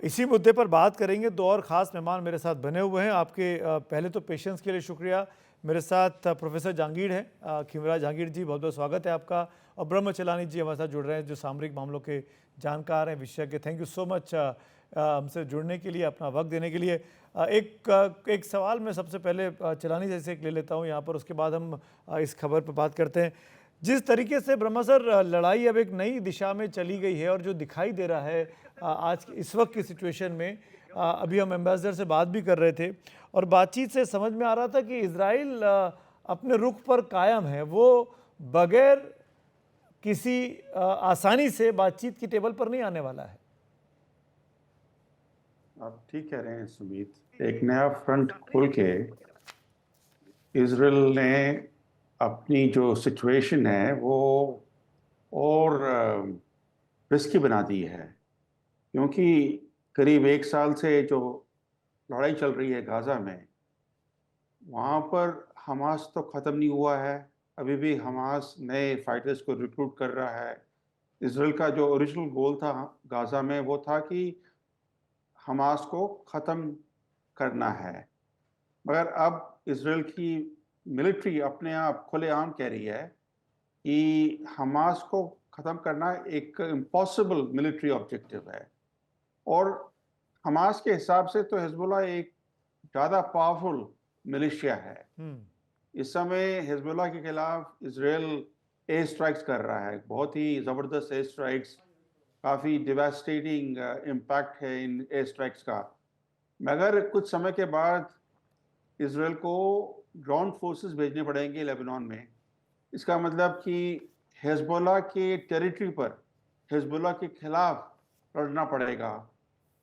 इसी मुद्दे पर बात करेंगे। दो और ख़ास मेहमान मेरे साथ बने हुए हैं। आपके पहले तो पेशेंस के लिए शुक्रिया। मेरे साथ प्रोफेसर जहांगीर हैं, खीमराज जहांगीर जी, बहुत बहुत स्वागत है आपका। और ब्रह्म चेलानी जी हमारे साथ जुड़ रहे हैं, जो सामरिक मामलों के जानकार हैं, विशेषज्ञ। थैंक यू सो मच हमसे जुड़ने के लिए, अपना वक्त देने के लिए। एक सवाल मैं सबसे पहले चेलानी जी से एक ले लेता हूँ यहाँ पर, उसके बाद हम इस खबर पर बात करते हैं। जिस तरीके से ब्रह्मा सर लड़ाई अब एक नई दिशा में चली गई है और जो दिखाई दे रहा है आज इस वक्त की सिचुएशन में, अभी हम एम्बेसडर से बात भी कर रहे थे और बातचीत से समझ में आ रहा था कि इजराइल अपने रुख पर कायम है, वो बगैर किसी आसानी से बातचीत की टेबल पर नहीं आने वाला है। आप ठीक कह रहे हैं सुमित। एक नया फ्रंट खोल के इजराइल ने अपनी जो सिचुएशन है वो और रिस्की बना दी है, क्योंकि करीब एक साल से जो लड़ाई चल रही है गाजा में, वहाँ पर हमास तो ख़त्म नहीं हुआ है। अभी भी हमास नए फाइटर्स को रिक्रूट कर रहा है। इजराइल का जो ओरिजिनल गोल था गाजा में वो था कि हमास को ख़त्म करना है, मगर अब इजराइल की मिलिट्री अपने आप खुलेआम कह रही है कि हमास को ख़त्म करना एक इम्पॉसिबल मिलिट्री ऑब्जेक्टिव है। और हमास के हिसाब से तो हिजबुल्लाह एक ज़्यादा पावरफुल मिलिशिया है। इस समय हिजबुल्लाह के खिलाफ इजराइल एयर स्ट्राइक्स कर रहा है, बहुत ही ज़बरदस्त एयर स्ट्राइक्स, काफ़ी डिवास्टेटिंग इम्पैक्ट है इन एयर स्ट्राइक्स का। मगर कुछ समय के बाद इजराइल को ग्राउंड फोर्सेस भेजने पड़ेंगे लेबनान में। इसका मतलब कि हिजबुल्लाह के टेरिटरी पर हिजबुल्लाह के खिलाफ लड़ना पड़ेगा।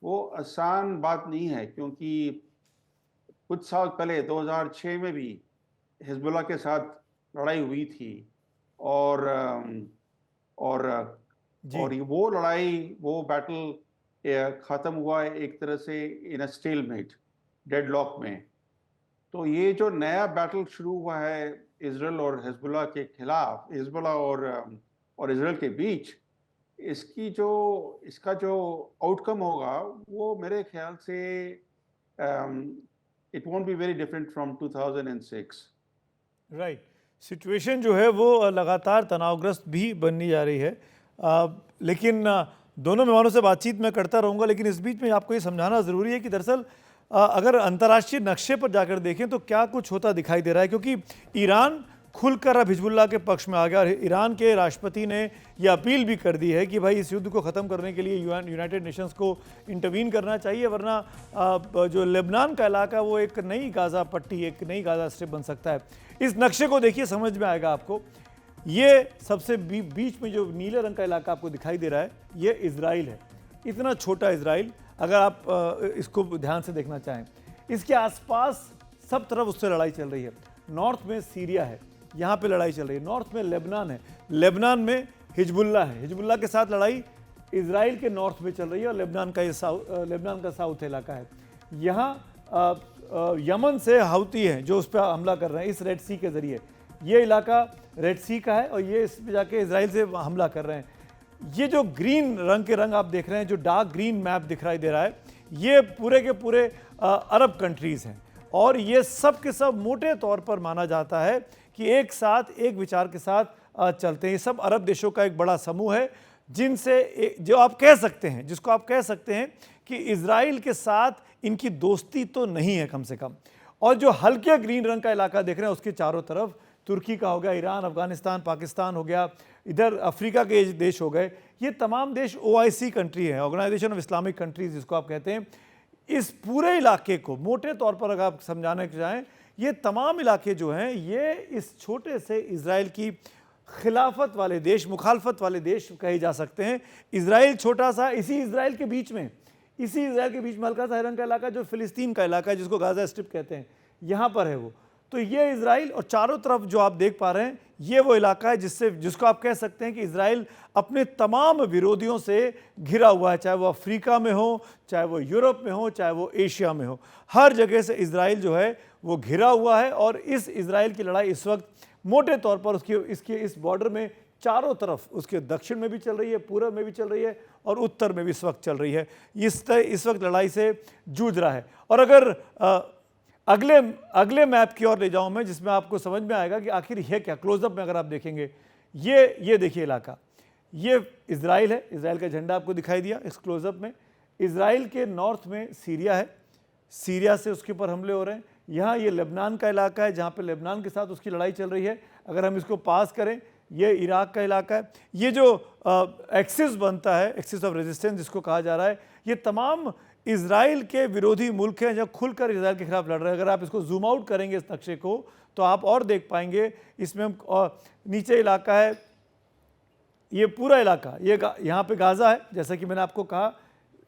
वो आसान बात नहीं है, क्योंकि कुछ साल पहले 2006 में भी हिजबुल्लाह के साथ लड़ाई हुई थी और और और वो लड़ाई, वो बैटल ख़त्म हुआ एक तरह से इन अ स्टेलमेट, डेडलॉक में। तो ये जो नया बैटल शुरू हुआ है इजराइल और हिजबुल्लाह के खिलाफ, हिजबुल्लाह और इजराइल के बीच, इसका जो आउटकम होगा वो मेरे ख्याल से it won't be very different from 2006। Right. Situation जो है वो लगातार तनावग्रस्त भी बननी जा रही है। लेकिन दोनों मेहमानों से बातचीत मैं करता रहूँगा, लेकिन इस बीच में आपको ये समझाना ज़रूरी है कि दरअसल अगर अंतर्राष्ट्रीय नक्शे पर जाकर देखें तो क्या कुछ होता दिखाई दे रहा है, क्योंकि ईरान खुलकर अब हिजबुल्लाह के पक्ष में आ गया और ईरान के राष्ट्रपति ने यह अपील भी कर दी है कि भाई इस युद्ध को ख़त्म करने के लिए यूनाइटेड नेशंस को इंटरवीन करना चाहिए, वरना जो लेबनान का इलाका है वो एक नई गाज़ा पट्टी, एक नई गाज़ा स्ट्रिप बन सकता है। इस नक्शे को देखिए, समझ में आएगा आपको। ये सबसे बीच में जो नीले रंग का इलाका आपको दिखाई दे रहा है, ये इजराइल है। इतना छोटा इजराइल, अगर आप इसको ध्यान से देखना चाहें, इसके आसपास सब तरफ उससे लड़ाई चल रही है। नॉर्थ में सीरिया है, यहाँ पे लड़ाई चल रही है। नॉर्थ में लेबनान है, लेबनान में हिजबुल्लाह है, हिजबुल्लाह के साथ लड़ाई इजराइल के नॉर्थ में चल रही है और लेबनान का साउथ इलाका है। यहाँ यमन से हाउती हैं जो उस पर हमला कर रहे हैं इस रेड सी के ज़रिए। ये इलाका रेड सी का है और ये इस पर जाके इजराइल से हमला कर रहे हैं। ये जो ग्रीन रंग के रंग आप देख रहे हैं, जो डार्क ग्रीन मैप दिखाई दे रहा है, ये पूरे के पूरे अरब कंट्रीज़ हैं और ये सब के सब मोटे तौर पर माना जाता है कि एक साथ एक विचार के साथ चलते हैं। ये सब अरब देशों का एक बड़ा समूह है जिनसे जो आप कह सकते हैं, जिसको आप कह सकते हैं कि इजराइल के साथ इनकी दोस्ती तो नहीं है कम से कम। और जो हल्के ग्रीन रंग का इलाका देख रहे हैं उसके चारों तरफ तुर्की का हो गया, ईरान, अफगानिस्तान, पाकिस्तान हो गया, इधर अफ्रीका के देश हो गए, ये तमाम देश OIC कंट्री है, ऑर्गेनाइजेशन ऑफ इस्लामिक कंट्रीज जिसको आप कहते हैं। इस पूरे इलाके को मोटे तौर पर अगर आप समझाने के चाहें, ये तमाम इलाके जो हैं ये इस छोटे से इजराइल की खिलाफत वाले देश, मुखालफत वाले देश कहे जा सकते हैं। इजराइल छोटा सा, इसी इजराइल के बीच में हल्का सा रंग का इलाका जो फिलिस्तीन का इलाका है, जिसको गाजा स्ट्रिप कहते हैं, यहाँ पर है वो। तो ये इजराइल और चारों तरफ जो आप देख पा रहे हैं ये वो इलाका है जिसको आप कह सकते हैं कि इजराइल अपने तमाम विरोधियों से घिरा हुआ है, चाहे वो अफ्रीका में हो, चाहे वो यूरोप में हो, चाहे वो एशिया में हो। हर जगह से इजराइल जो है वो घिरा हुआ है और इस इजराइल की लड़ाई इस वक्त मोटे तौर पर इस बॉर्डर में चारों तरफ, उसके दक्षिण में भी चल रही है, पूर्व में भी चल रही है और उत्तर में भी इस वक्त चल रही है। इस वक्त लड़ाई से जूझ रहा है। और अगर अगले मैप की ओर ले जाऊं मैं, जिसमें आपको समझ में आएगा कि आखिर है क्या। क्लोजअप में अगर आप देखेंगे, ये देखिए इलाका, ये इजराइल है। इजराइल का झंडा आपको दिखाई दिया इस क्लोजअप में। इजराइल के नॉर्थ में सीरिया है, सीरिया से उसके ऊपर हमले हो रहे हैं। यहाँ ये लेबनान का इलाका है, जहाँ पे लेबनान के साथ उसकी लड़ाई चल रही है। अगर हम इसको पास करें, ये इराक का इलाका है। ये जो एक्सिस बनता है, एक्सिस ऑफ रेजिस्टेंस जिसको कहा जा रहा है, ये तमाम इजराइल के विरोधी मुल्क हैं जो खुलकर इजराइल के खिलाफ लड़ रहे हैं। अगर आप इसको जूम आउट करेंगे इस नक्शे को, तो आप और देख पाएंगे इसमें नीचे इलाका है, ये पूरा इलाका, ये यहाँ पे गाज़ा है, जैसा कि मैंने आपको कहा।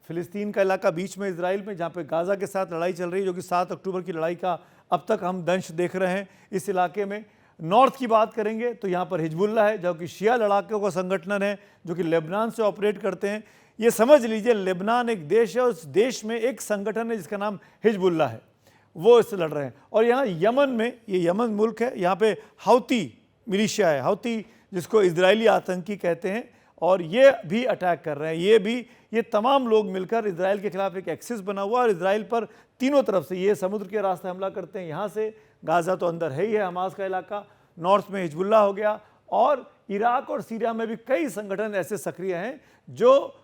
फ़िलिस्तीन का इलाका बीच में इजराइल में, जहाँ पे गाज़ा के साथ लड़ाई चल रही है, जो कि 7 अक्टूबर की लड़ाई का अब तक हम दंश देख रहे हैं इस इलाके में। नॉर्थ की बात करेंगे तो यहाँ पर हिजबुल्ला है, जो कि शिया लड़ाकों का संगठन है, जो कि लेबनान से ऑपरेट करते हैं। ये समझ लीजिए लेबनान एक देश है, उस देश में एक संगठन है जिसका नाम हिजबुल्ला है, वो इससे लड़ रहे हैं। और यहाँ यमन में, ये यमन मुल्क है, यहाँ पे हौती मिलिशिया है, हौती जिसको इजरायली आतंकी कहते हैं, और ये भी अटैक कर रहे हैं। ये तमाम लोग मिलकर इजराइल के खिलाफ एक एक्सिस बना हुआ, और इजराइल पर तीनों तरफ से ये समुद्र के रास्ते हमला करते हैं। यहाँ से गाज़ा तो अंदर है ही है, हमास का इलाका, नॉर्थ में हिजबुल्ला हो गया, और इराक और सीरिया में भी कई संगठन ऐसे सक्रिय हैं जो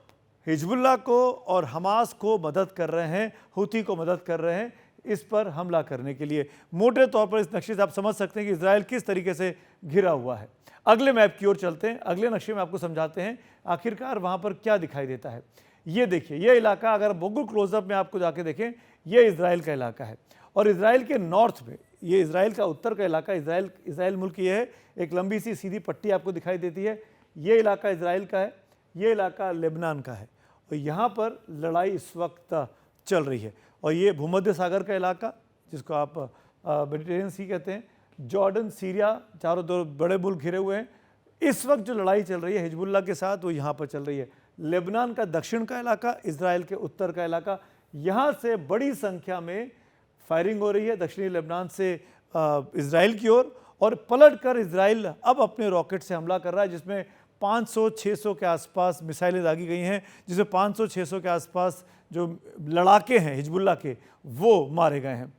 हिजबुल्ला को और हमास को मदद कर रहे हैं, हूती को मदद कर रहे हैं इस पर हमला करने के लिए। मोटे तौर पर इस नक्शे से आप समझ सकते हैं कि इजराइल किस तरीके से घिरा हुआ है। अगले मैप की ओर चलते हैं, अगले नक्शे में आपको समझाते हैं आखिरकार वहाँ पर क्या दिखाई देता है। ये देखिए, ये इलाका अगर बिल्कुल क्लोजअप में आपको जाके देखें, ये इजराइल का इलाका है, और इजराइल के नॉर्थ में, ये इजराइल का उत्तर का इलाका, इजराइल मुल्क ये है, एक लंबी सी सीधी पट्टी आपको दिखाई देती है। ये इलाका इजराइल का है, ये इलाका लेबनान का है, और यहाँ पर लड़ाई इस वक्त चल रही है। और ये भूमध्य सागर का इलाका, जिसको आप मेडिटेरियन सी कहते हैं, जॉर्डन, सीरिया, चारों दो बड़े मुल्क घिरे हुए हैं। इस वक्त जो लड़ाई चल रही है हिजबुल्ला के साथ, वो यहाँ पर चल रही है। लेबनान का दक्षिण का इलाका, इजराइल के उत्तर का इलाका, यहाँ से बड़ी संख्या में फायरिंग हो रही है दक्षिणी लेबनान से इजराइल की ओर, और पलट कर इजराइल अब अपने रॉकेट से हमला कर रहा है, जिसमें 500-600 के आसपास मिसाइलें दागी गई हैं, जिसमें 500-600 के आसपास जो लड़ाके हैं हिजबुल्ला के, वो मारे गए हैं।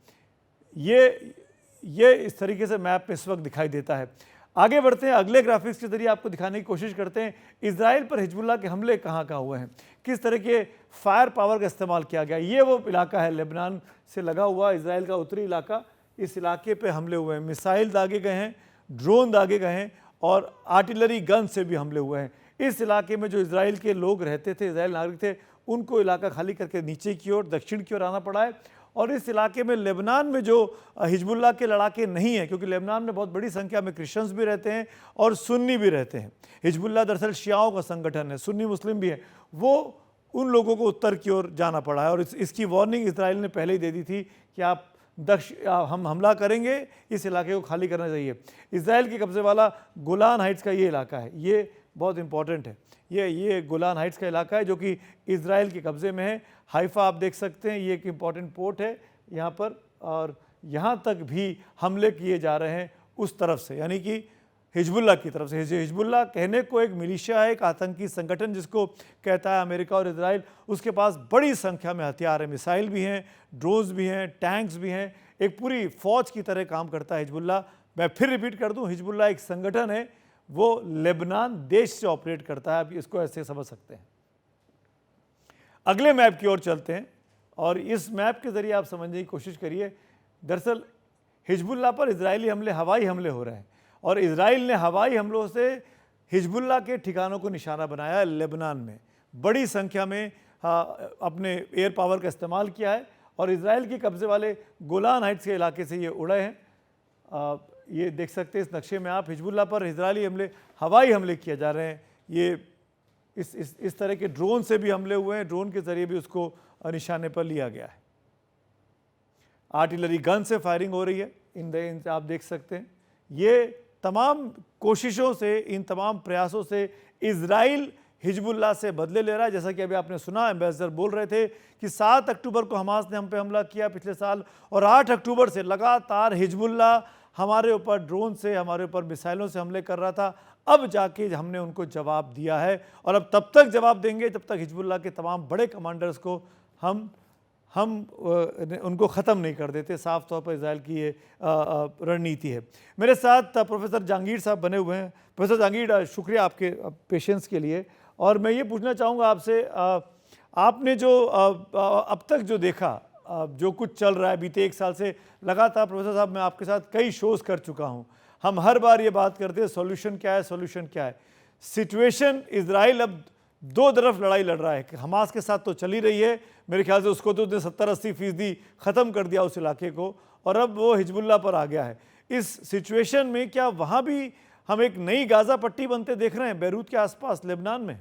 ये इस तरीके से मैप में इस वक्त दिखाई देता है। आगे बढ़ते हैं, अगले ग्राफिक्स के जरिए आपको दिखाने की कोशिश करते हैं इजराइल पर हिजबुल्ला के हमले कहाँ कहाँ हुए हैं, किस तरह के फायर पावर का इस्तेमाल किया गया। ये वो इलाका है लेबनान से लगा हुआ इजराइल का उत्तरी इलाका, इस इलाके पे हमले हुए हैं, मिसाइल दागे गए हैं, ड्रोन दागे गए हैं, और आर्टिलरी गन से भी हमले हुए हैं। इस इलाके में जो इजराइल के लोग रहते थे, इजराइल नागरिक थे, उनको इलाका खाली करके नीचे की ओर, दक्षिण की ओर आना पड़ा है। और इस इलाके में लेबनान में जो हिजबुल्ला के लड़ाके नहीं हैं, क्योंकि लेबनान में बहुत बड़ी संख्या में क्रिश्चियंस भी रहते हैं और सुन्नी भी रहते हैं। हिजबुल्ला दरअसल शियाओं का संगठन है, सुन्नी मुस्लिम भी है, वो उन लोगों को उत्तर की ओर जाना पड़ा है। और इसकी वार्निंग इजराइल ने पहले ही दे दी थी कि आप हम हमला करेंगे, इस इलाके को खाली करना चाहिए। इजराइल के कब्जे वाला गोलान हाइट्स का ये इलाका है, ये बहुत इंपॉर्टेंट है। ये गोलान हाइट्स का इलाका है जो कि इजराइल के कब्जे में है। हाइफा आप देख सकते हैं, ये एक इम्पॉर्टेंट पोर्ट है यहाँ पर, और यहाँ तक भी हमले किए जा रहे हैं उस तरफ से, यानी कि हिजबुल्ला की तरफ से। हिजबुल्ला कहने को एक मिलिशिया है, एक आतंकी संगठन जिसको कहता है अमेरिका और इजराइल। उसके पास बड़ी संख्या में हथियार हैं, मिसाइल भी हैं, ड्रोन्स भी हैं, टैंक्स भी हैं, एक पूरी फौज की तरह काम करता है हिजबुल्ला। मैं फिर रिपीट कर दूं, हिजबुल्ला एक संगठन है, वो लेबनान देश से ऑपरेट करता है। आप इसको ऐसे समझ सकते हैं। अगले मैप की ओर चलते हैं, और इस मैप के जरिए आप समझने की कोशिश करिए। दरअसल हिजबुल्ला पर इजरायली हमले, हवाई हमले हो रहे हैं, और इजराइल ने हवाई हमलों से हिजबुल्ला के ठिकानों को निशाना बनाया है। लेबनान में बड़ी संख्या में अपने एयर पावर का इस्तेमाल किया है, और इजराइल के कब्जे वाले गोलान हाइट्स के इलाके से ये उड़े हैं। ये देख सकते हैं इस नक्शे में आप, हिजबुल्ला पर इजरायली हमले, हवाई हमले किए जा रहे हैं। ये इस तरह के ड्रोन से भी हमले हुए हैं, ड्रोन के जरिए भी उसको निशाने पर लिया गया है। आर्टिलरी गन से फायरिंग हो रही है, इन आप देख सकते हैं। ये तमाम कोशिशों से, इन तमाम प्रयासों से इजराइल हिजबुल्ला से बदले ले रहा है। जैसा कि अभी आपने सुना, एम्बेसडर बोल रहे थे कि 7 अक्टूबर को हमास ने हम पे हमला किया पिछले साल, और 8 अक्टूबर से लगातार हिजबुल्ला हमारे ऊपर ड्रोन से, हमारे ऊपर मिसाइलों से हमले कर रहा था। अब जाके हमने उनको जवाब दिया है, और अब तब तक जवाब देंगे जब तक हिजबुल्लाह के तमाम बड़े कमांडर्स को हम उनको ख़त्म नहीं कर देते। साफ तौर पर इजराइल की ये रणनीति है। मेरे साथ प्रोफेसर जहांगीर साहब बने हुए हैं। प्रोफेसर जहांगीर, शुक्रिया आपके पेशेंस के लिए। और मैं ये पूछना चाहूँगा आपसे, आपने जो अब तक जो देखा, जो कुछ चल रहा है बीते 1 साल से लगातार, प्रोफेसर साहब मैं आपके साथ कई शोज़ कर चुका हूँ, हम हर बार ये बात करते हैं सॉल्यूशन क्या है, सॉल्यूशन क्या है। सिचुएशन इजराइल अब दो तरफ लड़ाई लड़ रहा है कि हमास के साथ तो चली रही है, मेरे ख्याल से उसको तो 70-80% ख़त्म कर दिया उस इलाके को, और अब वो हिजबुल्लाह पर आ गया है। इस सिचुएशन में क्या वहाँ भी हम एक नई गाज़ा पट्टी बनते देख रहे हैं बैरूत के आसपास, लेबनान में?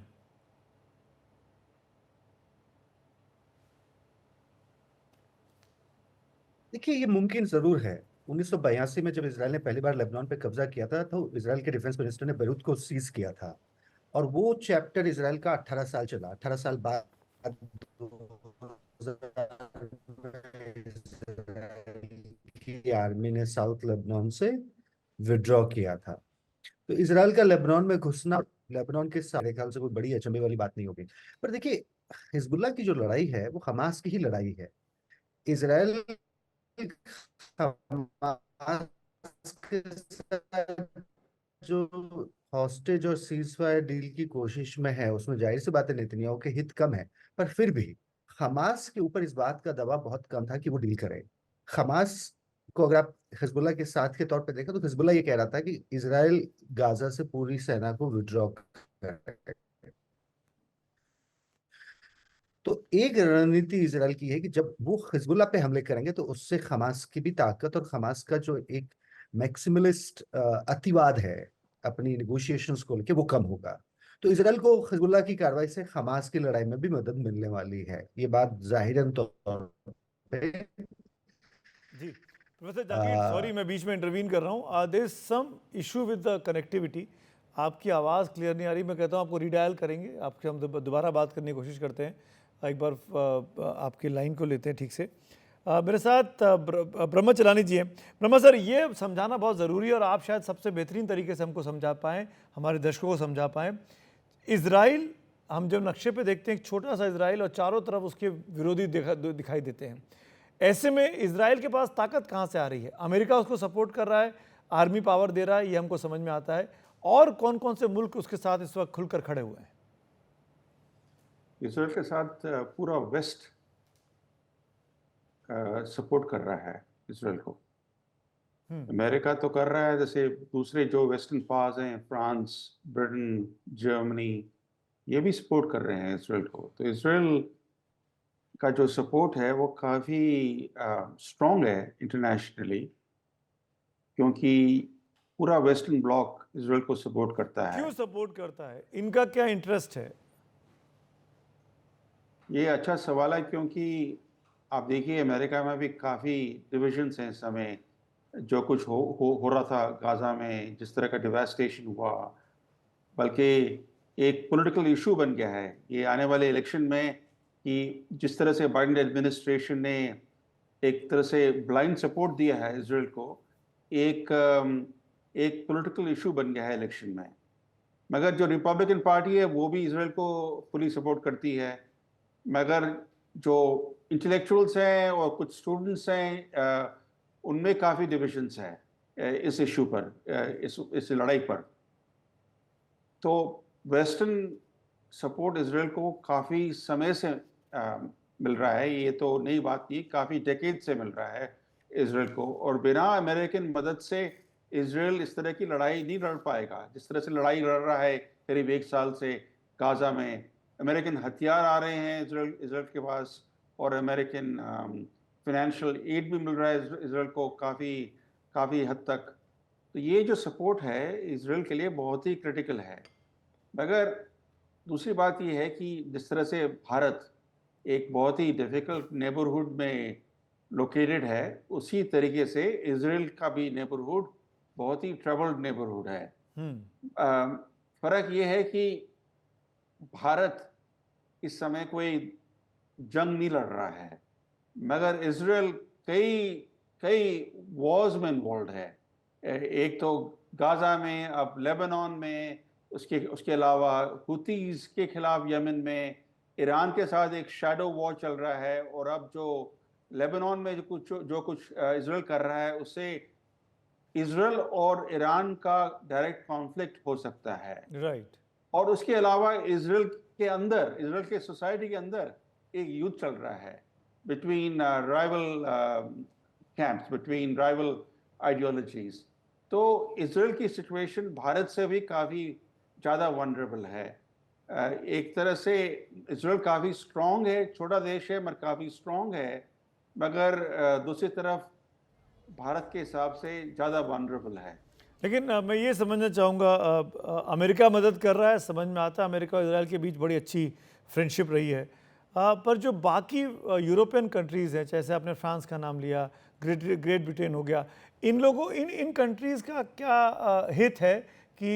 देखिए, ये मुमकिन जरूर है। 1982 में जब इसराइल ने पहली बार लेबनान पे कब्जा किया था तो इसराइल के डिफेंस मिनिस्टर ने बेरूत को सीज किया था, और वो चैप्टर इसराइल का 18 साल चला। 18 साल बाद 2000 की आर्मी ने साउथ लेबनान से विड्रॉ किया था। तो इसराइल का लेबनान में घुसना लेबनान के सारे ख्याल से कोई बड़ी अचंभे वाली बात नहीं होगी। पर देखिए, हिजबुल्लाह की जो लड़ाई है वो हमास की ही लड़ाई है। इसराइल हमास के साथ जो हॉस्टेज और सीज फायर डील की कोशिश में है, उसमें जाहिर सी बात है नेतन्याहू के हित कम है, पर फिर भी हमास के ऊपर इस बात का दबाव बहुत कम था कि वो डील करे। हमास को अगर आप हिजबुल्लाह के साथ के तौर पे देखें तो हिजबुल्लाह ये कह रहा था कि इसराइल गाजा से पूरी सेना को विड्रॉ करे। तो एक रणनीति इसराइल की है कि जब वो हिजबुल्लाह पे हमले करेंगे तो उससे हमास की भी ताकत और हमास का जो एक मैक्सिमलिस्ट अतिवाद है अपनी निगोशिएशंस को लेके, वो कम होगा। तो इसराइल को हिजबुल्लाह की कार्रवाई से हमास की लड़ाई में भी मदद मिलने वाली है, ये बात जाहिरन तौर पे। जी प्रोफेसर जहांगीर, सॉरी मैं बीच में इंटरवीन कर रहा हूँ। There is some issue with the connectivity. आपकी आवाज़ क्लियर नहीं आ रही। मैं कहता हूँ आपको रीडायल करेंगे, आपके हम दोबारा बात करने की कोशिश करते हैं। एक बार आपकी लाइन को लेते हैं ठीक से। मेरे साथ ब्रह्म चलानी जी हैं। ब्रह्म सर, ये समझाना बहुत ज़रूरी है और आप शायद सबसे बेहतरीन तरीके से हमको समझा पाएँ, हमारे दर्शकों को समझा पाएँ। इज़राइल, हम जब नक्शे पे देखते हैं एक छोटा सा इज़राइल और चारों तरफ उसके विरोधी दिखाई देते हैं। ऐसे में इज़राइल के पास ताकत कहाँ से आ रही है? अमेरिका उसको सपोर्ट कर रहा है, आर्मी पावर दे रहा है, ये हमको समझ में आता है। और कौन कौन से मुल्क उसके साथ इस वक्त खुलकर खड़े हुए हैं? इसराइल के साथ पूरा वेस्ट सपोर्ट कर रहा है इसराइल को। अमेरिका तो कर रहा है, जैसे दूसरे जो वेस्टर्न पावर्स हैं, फ्रांस, ब्रिटेन, जर्मनी, ये भी सपोर्ट कर रहे हैं इसराइल को। तो इसराइल का जो सपोर्ट है वो काफ़ी स्ट्रॉन्ग है इंटरनेशनली, क्योंकि पूरा वेस्टर्न ब्लॉक इसराइल को सपोर्ट करता है। क्यों सपोर्ट करता है? इनका क्या इंटरेस्ट है? ये अच्छा सवाल है, क्योंकि आप देखिए अमेरिका में भी काफ़ी डिविजन्स हैं इस समय। जो कुछ हो रहा था गाज़ा में, जिस तरह का डिवास्टेशन हुआ, बल्कि एक पॉलिटिकल इशू बन गया है ये आने वाले इलेक्शन में, कि जिस तरह से बाइडेन एडमिनिस्ट्रेशन ने एक तरह से ब्लाइंड सपोर्ट दिया है इसराइल को, एक पॉलिटिकल इशू बन गया है इलेक्शन में। मगर जो रिपब्लिकन पार्टी है वो भी इसराइल को फुली सपोर्ट करती है, मगर जो इंटेलेक्चुअल्स हैं और कुछ स्टूडेंट्स हैं, उनमें काफ़ी डिविजन्स हैं इस इशू पर, इस लड़ाई पर। तो वेस्टर्न सपोर्ट इसराइल को काफ़ी समय से मिल रहा है, ये तो नई बात नहीं, काफ़ी डेकेड से मिल रहा है इसराइल को। और बिना अमेरिकन मदद से इसराइल इस तरह की लड़ाई नहीं लड़ पाएगा जिस तरह से लड़ाई लड़ रहा है करीब 1 साल से गाज़ा में। अमेरिकन हथियार आ रहे हैं इसराइल के पास, और अमेरिकन फाइनेंशियल एड भी मिल रहा है इसराइल को काफ़ी हद तक। तो ये जो सपोर्ट है इसराइल के लिए बहुत ही क्रिटिकल है। मगर दूसरी बात ये है कि जिस तरह से भारत एक बहुत ही डिफ़िकल्ट नेबरहुड में लोकेटेड है, उसी तरीके से इसराइल का भी नेबरहुड बहुत ही ट्रबल्ड नेबरहुड है। फ़र्क ये है कि भारत इस समय कोई जंग नहीं लड़ रहा है, मगर इसराइल कई वॉर्स में इन्वॉल्व है। एक तो गाज़ा में, अब लेबनान में, उसके अलावा हुतीज़ के खिलाफ यमन में, ईरान के साथ एक शैडो वॉर चल रहा है, और अब जो लेबनान में जो कुछ इज़राइल कर रहा है, उससे इज़राइल और ईरान का डायरेक्ट कॉन्फ्लिक्ट हो सकता है। राइट। और उसके अलावा इज़राइल के सोसाइटी के अंदर एक युद्ध चल रहा है between rival camps, between rival ideologies. तो इज़राइल की सिचुएशन भारत से भी काफ़ी ज़्यादा वनरेबल है। एक तरह से इज़राइल काफ़ी स्ट्रॉन्ग है, छोटा देश है मगर काफ़ी स्ट्रॉन्ग है, मगर दूसरी तरफ भारत के हिसाब से ज़्यादा वनरेबल है। लेकिन मैं ये समझना चाहूँगा, अमेरिका मदद कर रहा है, समझ में आता है, अमेरिका और इजराइल के बीच बड़ी अच्छी फ्रेंडशिप रही है। पर जो बाकी यूरोपियन कंट्रीज़ हैं, जैसे आपने फ्रांस का नाम लिया, ग्रेट ब्रिटेन हो गया, इन लोगों इन कंट्रीज़ का क्या हित है कि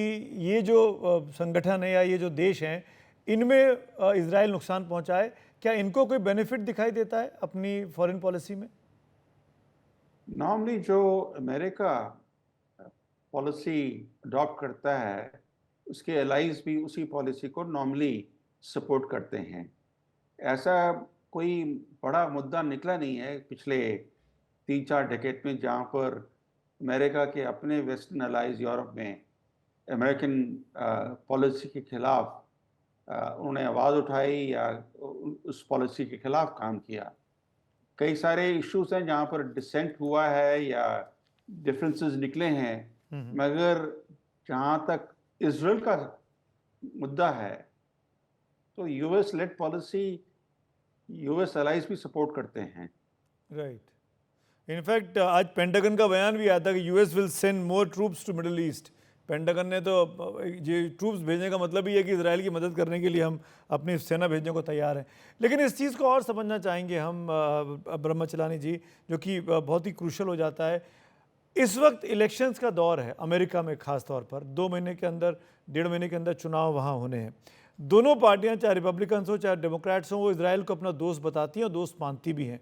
ये जो संगठन है या ये जो देश हैं, इनमें इजराइल नुकसान पहुंचाए? क्या इनको कोई बेनिफिट दिखाई देता है अपनी फॉरेन पॉलिसी में? नॉर्मली जो अमेरिका पॉलिसी अडॉप्ट करता है, उसके एलाइज भी उसी पॉलिसी को नॉर्मली सपोर्ट करते हैं। ऐसा कोई बड़ा मुद्दा निकला नहीं है पिछले 3-4 डेकेड में जहाँ पर अमेरिका के अपने वेस्टर्न एलाइज यूरोप में अमेरिकन पॉलिसी के खिलाफ उन्होंने आवाज़ उठाई या उस पॉलिसी के खिलाफ काम किया। कई सारे इश्यूज हैं जहाँ पर डिसेंट हुआ है या डिफरेंसेस निकले हैं, मगर जहाँ तक इजराइल का मुद्दा है तो US led policy, US allies भी सपोर्ट करते हैं। राइट। इनफैक्ट आज पेंटागन का बयान भी आया था कि US will send more troops to Middle East. Pentagon ने तो ये ट्रूप्स भेजने का मतलब ही है कि इजराइल की मदद करने के लिए हम अपनी सेना भेजने को तैयार हैं। लेकिन इस चीज़ को और समझना चाहेंगे हम ब्रह्मचलानी जी, जो कि बहुत ही क्रूशल हो जाता है। इस वक्त इलेक्शंस का दौर है अमेरिका में, ख़ास तौर पर 2 महीने के अंदर, 1.5 महीने के अंदर चुनाव वहाँ होने हैं। दोनों पार्टियाँ, चाहे रिपब्लिकन्स हो चाहे डेमोक्रेट्स हों, वो इजराइल को अपना दोस्त बताती हैं और दोस्त मानती भी हैं।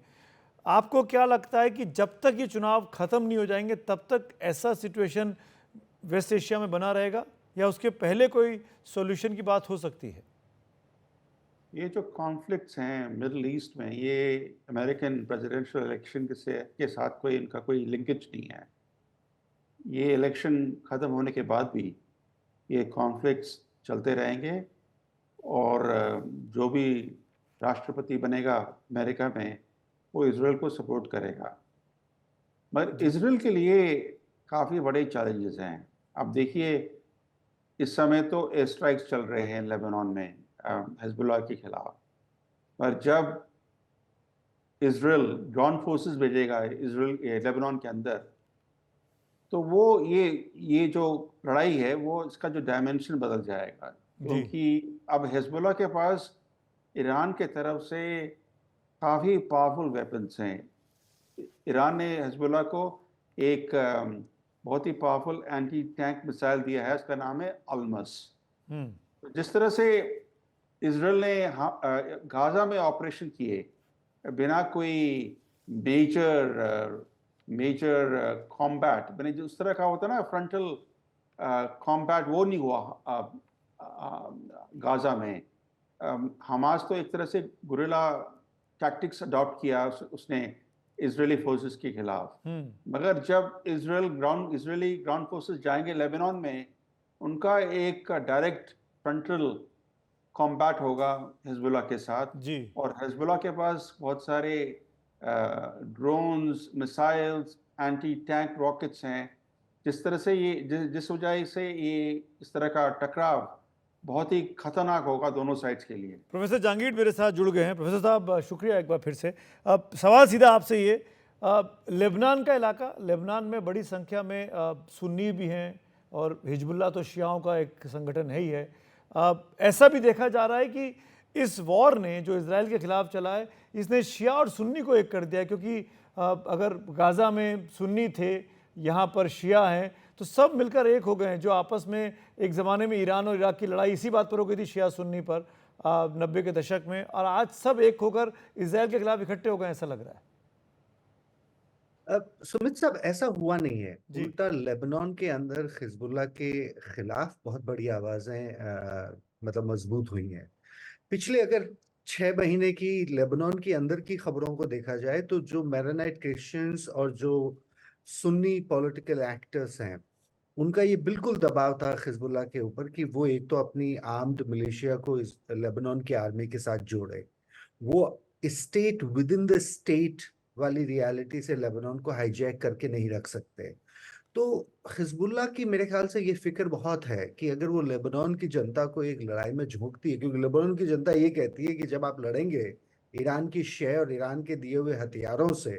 आपको क्या लगता है कि जब तक ये चुनाव ख़त्म नहीं हो जाएंगे तब तक ऐसा सिचुएशन वेस्ट एशिया में बना रहेगा, या उसके पहले कोई सॉल्यूशन की बात हो सकती है? ये जो कॉन्फ्लिक्ट्स हैं मिडिल ईस्ट में, ये अमेरिकन प्रेसिडेंशियल इलेक्शन के साथ कोई इनका कोई लिंकेज नहीं है। ये इलेक्शन ख़त्म होने के बाद भी ये कॉन्फ्लिक्ट्स चलते रहेंगे, और जो भी राष्ट्रपति बनेगा अमेरिका में वो इजराइल को सपोर्ट करेगा। मगर इजराइल के लिए काफ़ी बड़े चैलेंजेस हैं। अब देखिए, इस समय तो एयर स्ट्राइक्स चल रहे हैं लेबनान में हिजबुल्लाह के खिलाफ, पर जब इजराइल ग्राउंड फोर्सेस भेजेगा इजराइल लेबनान के अंदर, तो वो ये जो लड़ाई है वो इसका जो डायमेंशन बदल जाएगा, क्योंकि अब हिजबुल्लाह के पास ईरान के तरफ से काफ़ी पावरफुल वेपन्स हैं। ईरान ने हिजबुल्लाह को एक बहुत ही पावरफुल एंटी टैंक मिसाइल दिया है, उसका नाम है अल्मस। जिस तरह से इजराइल ने गाजा में ऑपरेशन किए बिना कोई मेजर कॉम्बैट, मैंने जो उस तरह का होता है ना फ्रंटल कॉम्बैट, वो नहीं हुआ गाजा में। हमास तो एक तरह से गुरिल्ला टैक्टिक्स अडॉप्ट किया उसने इजरायली फोर्सेस के खिलाफ। मगर जब इजरायली ग्राउंड फोर्सेस जाएंगे लेबनान में, उनका एक डायरेक्ट फ्रंटल कॉम्बैट होगा हिजबुल्लाह के साथ जी। और हिजबुल्लाह के पास बहुत सारे drones, missiles, anti tank rockets हैं। जिस तरह से जिस वजह से ये इस तरह का टकराव बहुत ही खतरनाक होगा दोनों साइड्स के लिए। प्रोफेसर जहांगीर मेरे साथ जुड़ गए हैं। प्रोफेसर साहब, शुक्रिया एक बार फिर से। अब सवाल सीधा आपसे ये, लेबनान का इलाका, लेबनान में बड़ी संख्या में सुन्नी भी हैं और हिजबुल्लाह तो शियाओं का एक संगठन है ही है। ऐसा भी देखा जा रहा है कि इस वॉर ने जो इजराइल के खिलाफ चला है, इसने शिया और सुन्नी को एक कर दिया है, क्योंकि अगर गाज़ा में सुन्नी थे, यहाँ पर शिया हैं, तो सब मिलकर एक हो गए हैं। जो आपस में एक ज़माने में ईरान और इराक की लड़ाई इसी बात पर हो गई थी, शिया सुन्नी पर 90 के दशक में, और आज सब एक होकर इजराइल के खिलाफ इकट्ठे हो गए, ऐसा लग रहा है। सुमित साहब, ऐसा हुआ नहीं है। जी। उल्टा लेबनान के अंदर हिजबुल्लाह के खिलाफ बहुत बड़ी आवाजें मतलब मजबूत हुई हैं। पिछले अगर 6 महीने की लेबनान के अंदर की खबरों को देखा जाए तो जो मैरोनाइट क्रिश्चियंस और जो सुन्नी पॉलिटिकल एक्टर्स हैं, उनका ये बिल्कुल दबाव था हिजबुल्लाह के ऊपर कि वो एक तो अपनी आर्म्ड मिलिशिया को इस लेबनान की आर्मी के साथ जोड़े, वो state with in the state वाली रियलिटी से लेबनान को हाईजैक करके नहीं रख सकते। तो हिजबुल्लाह की मेरे ख्याल से ये फिक्र बहुत है कि अगर वो लेबनान की जनता को एक लड़ाई में झोंकती है, क्योंकि लेबनान की जनता ये कहती है कि जब आप लड़ेंगे ईरान की शय और ईरान के दिए हुए हथियारों से,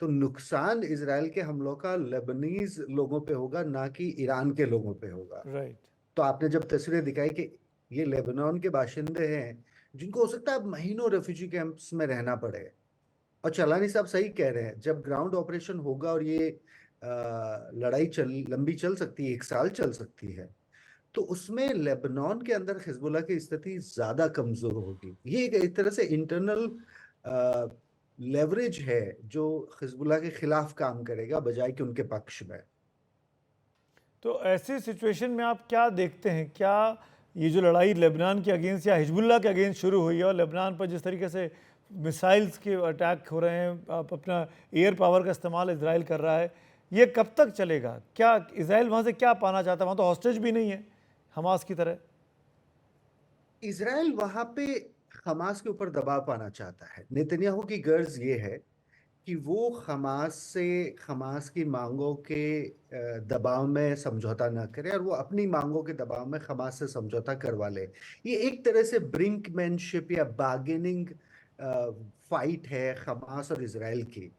तो नुकसान इजराइल के हमलों का लेबनीज लोगों पे होगा, ना कि ईरान के लोगों पे होगा। राइट। तो आपने जब तस्वीरें दिखाई कि ये लेबनान के बाशिंदे हैं जिनको हो सकता है अब महीनों रेफ्यूजी कैंप्स में रहना पड़े। और चलानी साहब सही कह रहे हैं, जब ग्राउंड ऑपरेशन होगा और ये लड़ाई लंबी चल सकती है, 1 साल चल सकती है, तो उसमें लेबनान के अंदर हिजबुल्लाह की स्थिति ज्यादा कमजोर होगी। ये एक तरह से इंटरनल लेवरेज है जो हिजबुल्लाह के खिलाफ काम करेगा बजाय कि उनके पक्ष में। तो ऐसी सिचुएशन में आप क्या देखते हैं, क्या ये जो लड़ाई लेबनान के अगेंस्ट या हिजबुल्लाह के अगेंस्ट शुरू हुई है और लेबनान पर जिस तरीके से मिसाइल्स के अटैक हो रहे हैं, आप अपना एयर पावर का इस्तेमाल इजराइल कर रहा है, ये कब तक चलेगा? क्या इजराइल वहाँ से क्या पाना चाहता है? वहाँ तो हॉस्टेज भी नहीं है हमास की तरह। इसराइल वहां पे हमास के ऊपर दबाव पाना चाहता है। नेतन्याहू की गर्ज ये है कि वो हमास की मांगों के दबाव में समझौता ना करे और वो अपनी मांगों के दबाव में हमास से समझौता करवा ले। ये एक तरह से ब्रिंकमैनशिप या बार्गेनिंग फाइट है हमास और इसराइल की।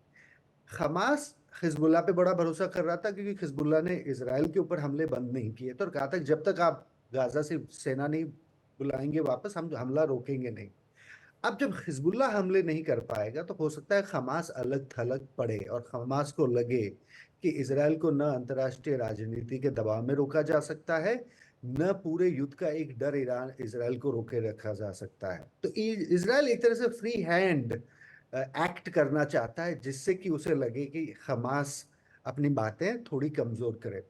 हमास हिजबुल्लाह पे बड़ा भरोसा कर रहा था क्योंकि हिजबुल्लाह ने इसराइल के ऊपर हमले बंद नहीं किए थे और कहा था कि जब तक आप गाजा से सेना नहीं बुलाएंगे वापस, हम हमला रोकेंगे नहीं। अब जब हिजबुल्लाह हमले नहीं कर पाएगा तो हो सकता है हमास अलग थलग पड़े और हमास को लगे कि इसराइल को न अंतर्राष्ट्रीय राजनीति के दबाव में रोका जा सकता है, न पूरे युद्ध का एक डर ईरान इसराइल को रोके रखा जा सकता है। तो इसराइल एक तरह से फ्री हैंड एक्ट करना चाहता है जिससे कि उसे लगे कि हमास अपनी बातें थोड़ी कमजोर करे।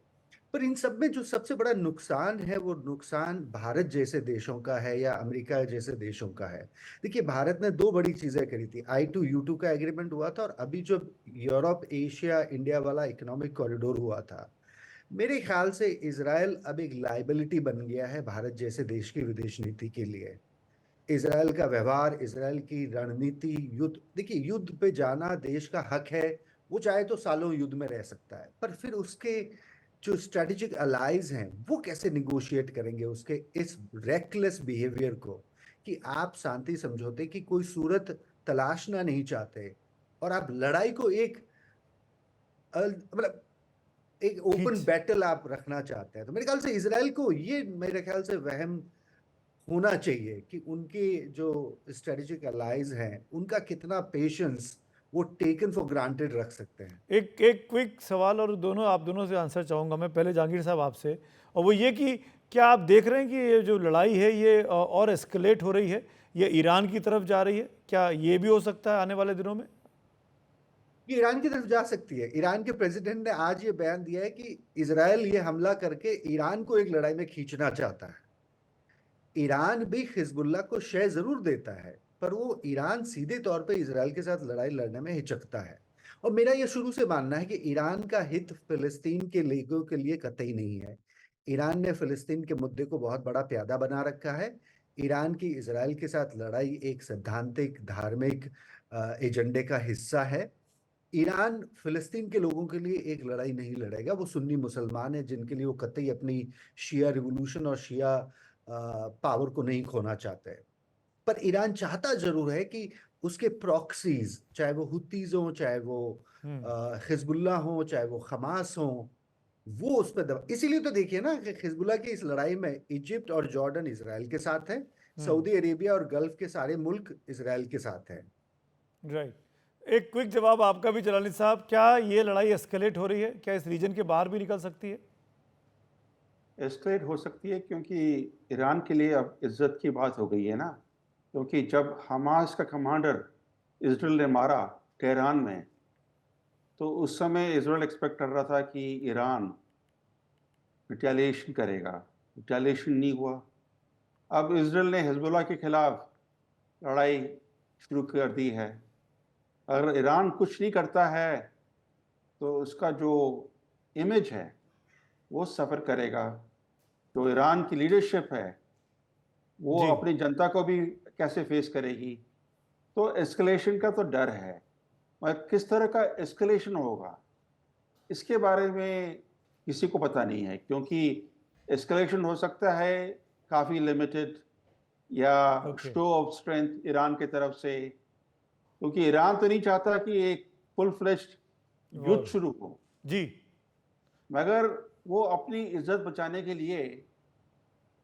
पर इन सब में जो सबसे बड़ा नुकसान है वो नुकसान भारत जैसे देशों का है या अमेरिका जैसे देशों का है। देखिए, भारत ने 2 बड़ी चीजें करी थी। I2U2 का एग्रीमेंट हुआ था और अभी जो यूरोप एशिया इंडिया वाला इकोनॉमिक कॉरिडोर हुआ था। मेरे ख्याल से इसराइल अब एक लाइबिलिटी बन गया है भारत जैसे देश की विदेश नीति के लिए। इसराइल का व्यवहार, इसराइल की रणनीति, युद्ध, देखिए युद्ध पे जाना देश का हक है, वो चाहे तो सालों युद्ध में रह सकता है, पर फिर उसके जो स्ट्रेटेजिक अलाइज हैं वो कैसे निगोशिएट करेंगे उसके इस रेकलेस बिहेवियर को, कि आप शांति समझौते की कोई सूरत तलाशना नहीं चाहते और आप लड़ाई को एक मतलब एक ओपन खींच बैटल आप रखना चाहते हैं। तो मेरे ख्याल से इसराइल को ये मेरे ख्याल से वहम होना चाहिए कि उनके जो स्ट्रेटेजिक अलाइज हैं उनका कितना पेशेंस वो टेकन फॉर ग्रांटेड रख सकते हैं। एक एक क्विक सवाल और आप दोनों से आंसर चाहूँगा मैं। पहले जहांगीर साहब आपसे, और वो ये कि क्या आप देख रहे हैं कि ये जो लड़ाई है ये और एस्केलेट हो रही है, ये ईरान की तरफ जा रही है? क्या ये भी हो सकता है आने वाले दिनों में? ये ईरान की तरफ जा सकती है। ईरान के प्रेसिडेंट ने आज ये बयान दिया है कि इजराइल ये हमला करके ईरान को एक लड़ाई में खींचना चाहता है। ईरान भी हिजबुल्लाह को शय जरूर देता है, पर वो ईरान सीधे तौर पे इजराइल के साथ लड़ाई लड़ने में हिचकता है। और मेरा ये शुरू से मानना है कि ईरान का हित फिलिस्तीन के लोगों के लिए कतई नहीं है। ईरान ने फिलिस्तीन के मुद्दे को बहुत बड़ा प्यादा बना रखा है। ईरान की इजराइल के साथ लड़ाई एक सैद्धांतिक धार्मिक एजेंडे का हिस्सा है। ईरान फिलिस्तीन के लोगों के लिए एक लड़ाई नहीं लड़ेगा। वो सुन्नी मुसलमान है जिनके लिए वो कतई अपनी शिया रिवोल्यूशन और शिया पावर को नहीं खोना चाहते। पर ईरान चाहता जरूर है कि उसके प्रॉक्सीज, चाहे वो हुतीज हो, चाहे वो हिजबुल्लाह हो, चाहे वो हमास हो, वो उस पर दबा। इसीलिए तो देखिए ना कि हिजबुल्लाह की इस लड़ाई में इजिप्ट और जॉर्डन इसराइल के साथ है, सऊदी अरेबिया और गल्फ के सारे मुल्क इसराइल के साथ हैं। राइट। एक क्विक जवाब आपका भी जलाली साहब, क्या ये लड़ाई एस्केलेट हो रही है? क्या इस रीजन के बाहर भी निकल सकती है? एस्केलेट हो सकती है क्योंकि ईरान के लिए अब इज्जत की बात हो गई है ना। क्योंकि जब हमास का कमांडर इसराइल ने मारा तेहरान में, तो उस समय इजराइल एक्सपेक्ट कर रहा था कि ईरान रिटेलिएशन करेगा, रिटेलिएशन नहीं हुआ। अब इजराइल ने हिजबुल्लाह के खिलाफ लड़ाई शुरू कर दी है। अगर ईरान कुछ नहीं करता है तो उसका जो इमेज है वो सफ़र करेगा। जो ईरान की लीडरशिप है वो जी। अपनी जनता को भी कैसे फेस करेगी। तो एस्केलेशन का तो डर है, मगर किस तरह का एस्केलेशन होगा इसके बारे में किसी को पता नहीं है, क्योंकि एस्केलेशन हो सकता है काफ़ी लिमिटेड या okay. Show off strength Iran की तरफ से, क्योंकि ईरान तो नहीं चाहता कि एक फुल फ्लेश्ड युद्ध और शुरू हो, जी मगर वो अपनी इज्जत बचाने के लिए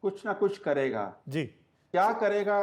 कुछ ना कुछ करेगा। जी। क्या करेगा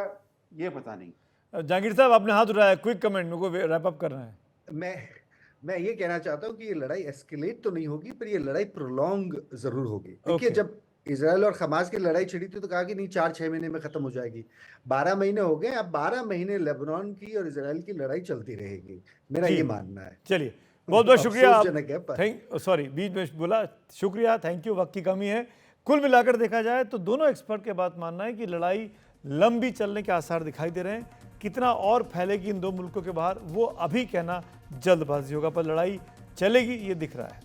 ये पता नहीं। जहांगीर साहब आपने हाथ उठाया, क्विक कमेंट, मेरे को रैप अप करना है। मैं ये कहना चाहता हूँ कि ये लड़ाई एस्केलेट तो नहीं होगी, पर ये लड़ाई प्रोलॉन्ग जरूर होगी। देखिए, Okay. जब इसराइल और हमास की लड़ाई छिड़ी थी तो कहा कि नहीं 4-6 महीने में खत्म हो जाएगी। 12 महीने हो गए, अब 12 महीने लेबनान की और इसराइल की लड़ाई चलती रहेगी, मेरा जी। ये मानना है। चलिए, बहुत बहुत शुक्रिया। अफसोसजनक है, पर सॉरी, बीच में बोला, शुक्रिया, थैंक यू, वक्त की कमी है। कुल मिलाकर देखा जाए तो दोनों एक्सपर्ट के बात मानना है कि लड़ाई लंबी चलने के आसार दिखाई दे रहे हैं। कितना और फैलेगी इन दो मुल्कों के बाहर वो अभी कहना जल्दबाजी होगा, पर लड़ाई चलेगी ये दिख रहा है।